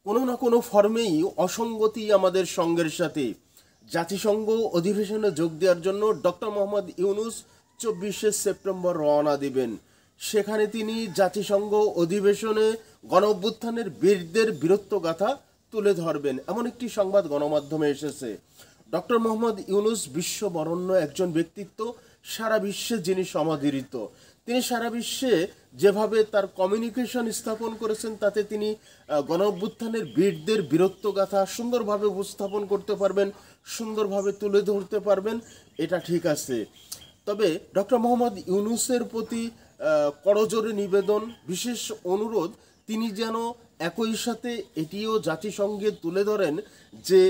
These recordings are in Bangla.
কোনো না কোনো ফর্মেই অসঙ্গতি আমাদের সঙ্গের সাথে। জাতিসংঘ অধিবেশনে যোগ দেওয়ার জন্য ডক্টর মোহাম্মদ ইউনূস 24শে সেপ্টেম্বর রওনা দিবেন। সেখানে তিনি জাতিসংঘ অধিবেশনে গণ অভ্যুত্থানের বীরদের বীরত্বগাথা তুলে ধরবেন, এমন একটি সংবাদ গণমাধ্যমে এসেছে। ডক্টর মোহাম্মদ ইউনূস বিশ্ববরণ্য একজন ব্যক্তিত্ব, সারা বিশ্বে যিনি সমাদৃত। তিনি সারা বিশ্বে যেভাবে তার কমিউনিকেশন স্থাপন করেছেন, তাতে তিনি গণ অভ্যুত্থানের বীরদের বীরত্বগাথা সুন্দরভাবে উপস্থাপন করতে পারবেন, সুন্দরভাবে তুলে ধরতে পারবেন, এটা ঠিক আছে। তবে ডক্টর মোহাম্মদ ইউনূসের প্রতি করজোরে নিবেদন, বিশেষ অনুরোধ, তিনি যেন একই সাথে এটিও জাতিসংঘে তুলে ধরেন যে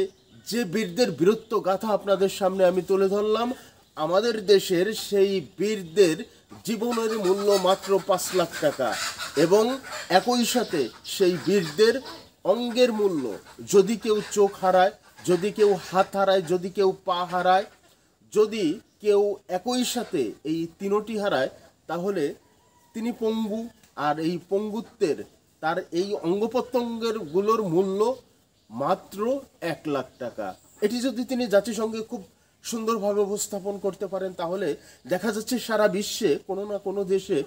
যে বীরদের বীরত্ব গাথা আপনাদের সামনে আমি তুলে ধরলাম, আমাদের দেশের সেই বীরদের জীবনের মূল্য মাত্র 5 লাখ টাকা, এবং একই সাথে সেই বীরদের অঙ্গের মূল্য, যদি কেউ চোখ হারায়, যদি কেউ হাত হারায়, যদি কেউ পা হারায়, যদি কেউ একই সাথে এই তিনটি হারায়, তাহলে তিনি পঙ্গু, আর এই পঙ্গুত্বের তার এই অঙ্গ প্রত্যঙ্গের গুলোর মূল্য মাত্র 1 লাখ টাকা। এটি যদি তিনি জাতিসংঘে খুব সুন্দরভাবে উপস্থাপন করতে পারেন, তাহলে দেখা যাচ্ছে সারা বিশ্বে কোনো না কোনো দেশে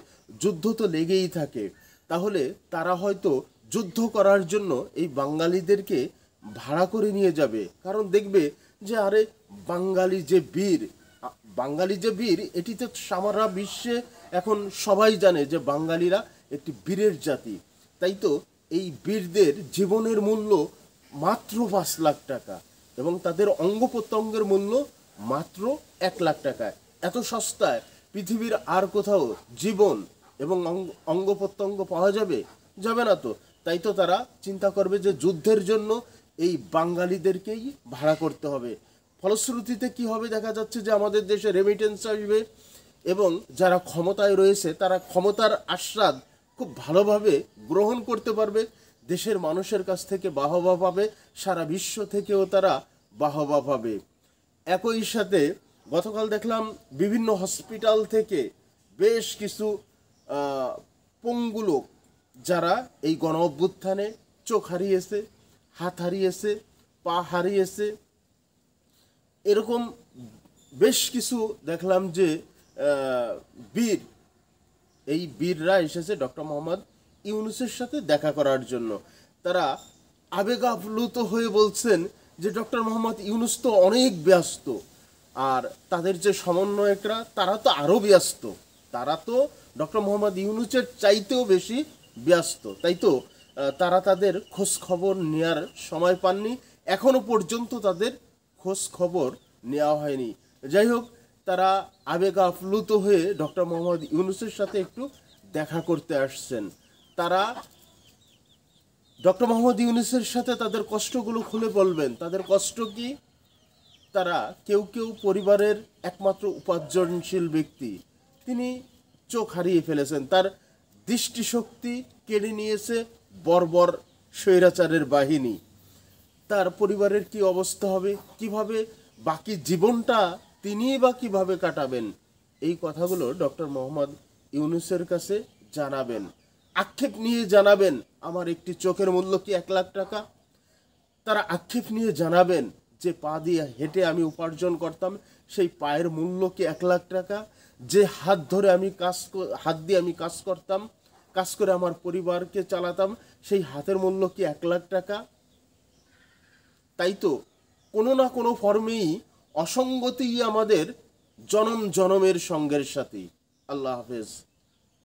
যুদ্ধ তো লেগেই থাকে, তাহলে তারা হয়তো যুদ্ধ করার জন্য এই বাঙালিদেরকে ভাড়া করে নিয়ে যাবে। কারণ দেখবে যে আরে বাঙালি যে বীর, বাঙালি যে বীর, এটি তো সারা বিশ্বে এখন সবাই জানে যে বাঙালিরা একটি বীরের জাতি। তাই তো এই বীরদের জীবনের মূল্য মাত্র 5 লাখ টাকা, এবং তাদের অঙ্গ প্রত্যঙ্গের মূল্য মাত্র 1 লাখ টাকা। এত সস্তায় পৃথিবীর আর কোথাও জীবন এবং অঙ্গ প্রত্যঙ্গ পাওয়া যাবে? যাবে না তো। তাই তো তারা চিন্তা করবে যে যুদ্ধের জন্য এই বাঙালিদেরকেই ভাড়া করতে হবে। ফলশ্রুতিতে কি হবে, দেখা যাচ্ছে যে আমাদের দেশে রেমিটেন্স আসবে, এবং যারা ক্ষমতায় রয়েছে তারা ক্ষমতার আস্বাদ খুব ভালোভাবে গ্রহণ করতে পারবে, দেশের মানুষের কাছ থেকে বাহবা পাবে, সারা বিশ্ব থেকেও তারা বাহবা পাবে। একই সাথে গতকাল দেখলাম বিভিন্ন হসপিটাল থেকে বেশ কিছু পঙ্গু লোক, যারা এই গণ অভ্যুত্থানে চোখ হারিয়েছে, হাত হারিয়েছে, পা হারিয়েছে, এরকম বেশ কিছু দেখলাম যে বীর, এই বীররা এসেছে ডক্টর মোহাম্মদ ইউনূসের সাথে দেখা করার জন্য। তারা আবেগ আপ্লুত হয়ে বলছেন যে ডক্টর মোহাম্মদ ইউনূস তো অনেক ব্যস্ত, আর তাদের যে সমন্বয়করা তারা তো আরও ব্যস্ত, তারা তো ডক্টর মোহাম্মদ ইউনূসের চাইতেও বেশি ব্যস্ত। তাই তো তারা তাদের খোঁজ খবর নেওয়ার সময় পাননি, এখনো পর্যন্ত তাদের খোঁজ খবর নেওয়া হয়নি। যাই হোক, তারা আবেগ আপ্লুত হয়ে ডক্টর মোহাম্মদ ইউনূসের সাথে একটু দেখা করতে আসছেন। তারা ডক্টর মোহাম্মদ ইউনূসের সাথে তাদের কষ্টগুলো খুলে বলবেন। তাদের কষ্ট কি? তারা কেউ কেউ পরিবারের একমাত্র উপার্জনশীল ব্যক্তি, তিনি চোখ হারিয়ে ফেলেছেন, তার দৃষ্টিশক্তি কেড়ে নিয়েছে বর্বর স্বৈরাচারের বাহিনী। তার পরিবারের কি অবস্থা হবে, কিভাবে বাকি জীবনটা তিনিই বা কিভাবে কাটাবেন, এই কথাগুলো ডক্টর মোহাম্মদ ইউনূসের কাছে জানাবেন। আক্ষেপ নিয়ে জানাবেন আমার একটি চোখের মূল্য কি 1 লাখ টাকা। তারা আক্ষেপ নিয়ে জানাবেন যে পা দিয়ে হেঁটে আমি উপার্জন করতাম, সেই পায়ের মূল্য কি 1 লাখ টাকা। যে হাত ধরে আমি হাত দিয়ে আমি কাজ করতাম, কাজ করে আমার পরিবারকে চালাতাম, সেই হাতের মূল্য কি 1 লাখ টাকা। তাই তো কোনো না কোনো ফর্মেই অসঙ্গতি আমাদের জনম জনমের সঙ্গের সাথে। আল্লাহ হাফেজ।